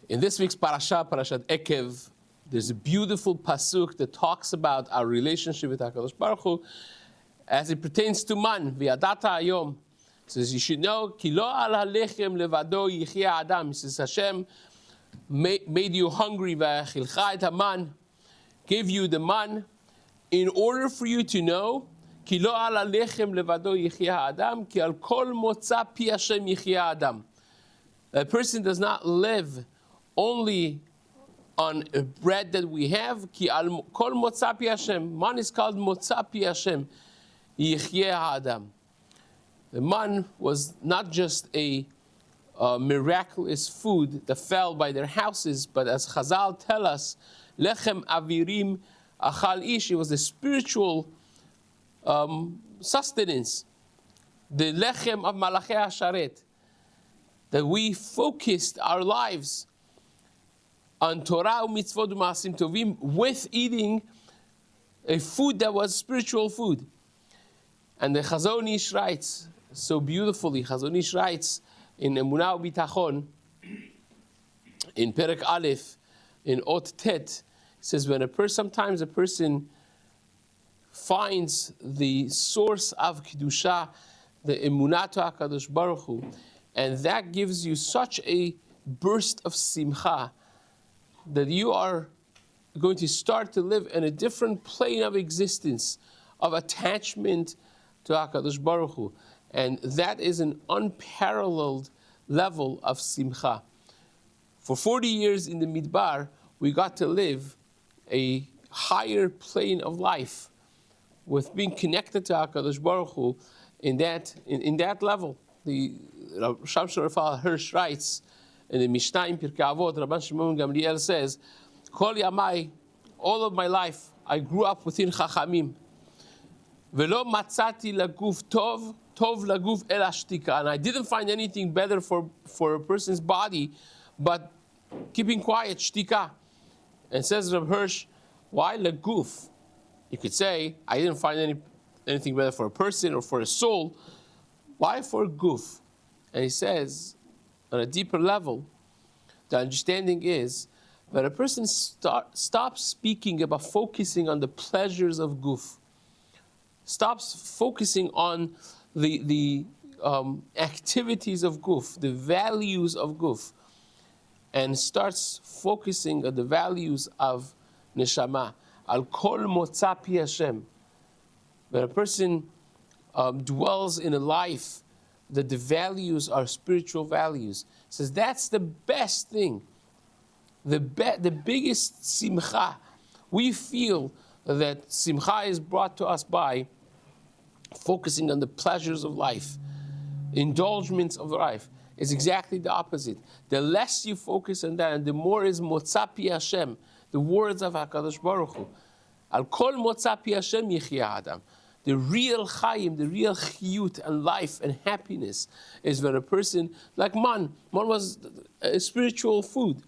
In this week's Parshat Ekev, there's a beautiful pasuk that talks about our relationship with HaKadosh Baruch Hu as it pertains to man. V'yadata hayom. It says, you should know, ki lo al halechem levado yichya adam. It says, Hashem made you hungry, v'achilcha et haman, gave you the man, in order for you to know, ki lo al halechem levado yichya adam, ki al kol motza pi Hashem yichya adam. A person does not live only on a bread that we have. Ki al kol motza pi Hashem. Man is called motza pi Hashem yichya adam. The man was not just a miraculous food that fell by their houses, but as Chazal tell us, lechem avirim achal ish, it was a spiritual sustenance, the lechem of malachei hasharet, that we focused our lives on Torah u'mitzvot u'ma'asim tovim with eating a food that was spiritual food. And the Chazon Ish writes so beautifully, Chazon Ish writes in Emunah U'Bitachon, in Perek Aleph, in Ot Tet, says when sometimes a person finds the source of Kedusha, the Emunah to HaKadosh Baruch Hu, and that gives you such a burst of simcha that you are going to start to live in a different plane of existence, of attachment to HaKadosh Baruch Hu. And that is an unparalleled level of simcha. For 40 years in the Midbar, we got to live a higher plane of life with being connected to HaKadosh Baruch Hu in that level. The Shamshon Raphael Hirsch writes in the Mishnah in Pirkei Avot, Rabban Shimon Gamliel says, Kol yamai, all of my life, I grew up within Chachamim. Velo matzati laguf tov laguf el ashtika. And I didn't find anything better for a person's body, but keeping quiet, shtika. And says Reb Hirsch, why laguf? You could say, I didn't find anything better for a person or for a soul. Why for guf? And he says, on a deeper level, the understanding is that a person stops speaking about focusing on the pleasures of guf, stops focusing on the activities of guf, the values of guf, and starts focusing on the values of neshama. Al kol motza pi Hashem. When a person dwells in a life that the values are spiritual values, says that's the best thing, the biggest simcha. We feel that simcha is brought to us by focusing on the pleasures of life, indulgements of life. It's exactly the opposite. The less you focus on that, and the more is motza pi Hashem, the words of HaKadosh Baruch Hu. Al kol motza pi Hashem yichya adam. The real chayim, the real chiyut and life and happiness is when a person, like man was a spiritual food,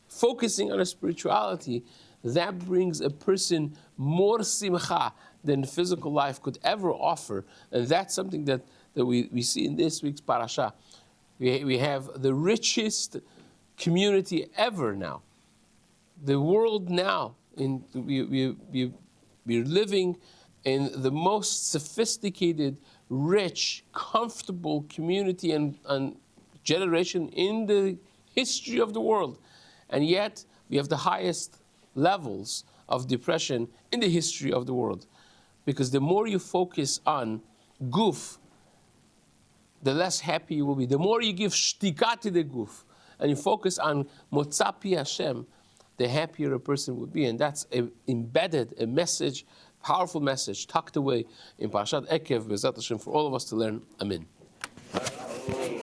focusing on a spirituality, that brings a person more simcha than physical life could ever offer. And that's something that we see in this week's parasha. We have the richest community ever now. The world now, we're living in the most sophisticated, rich, comfortable community and generation in the history of the world. And yet, we have the highest levels of depression in the history of the world. Because the more you focus on guf, the less happy you will be. The more you give shtika to the guf, and you focus on motza pi Hashem, the happier a person would be. And that's embedded, a message, powerful message tucked away in Parshat Ekev, B'ezrat Hashem, for all of us to learn. Amen.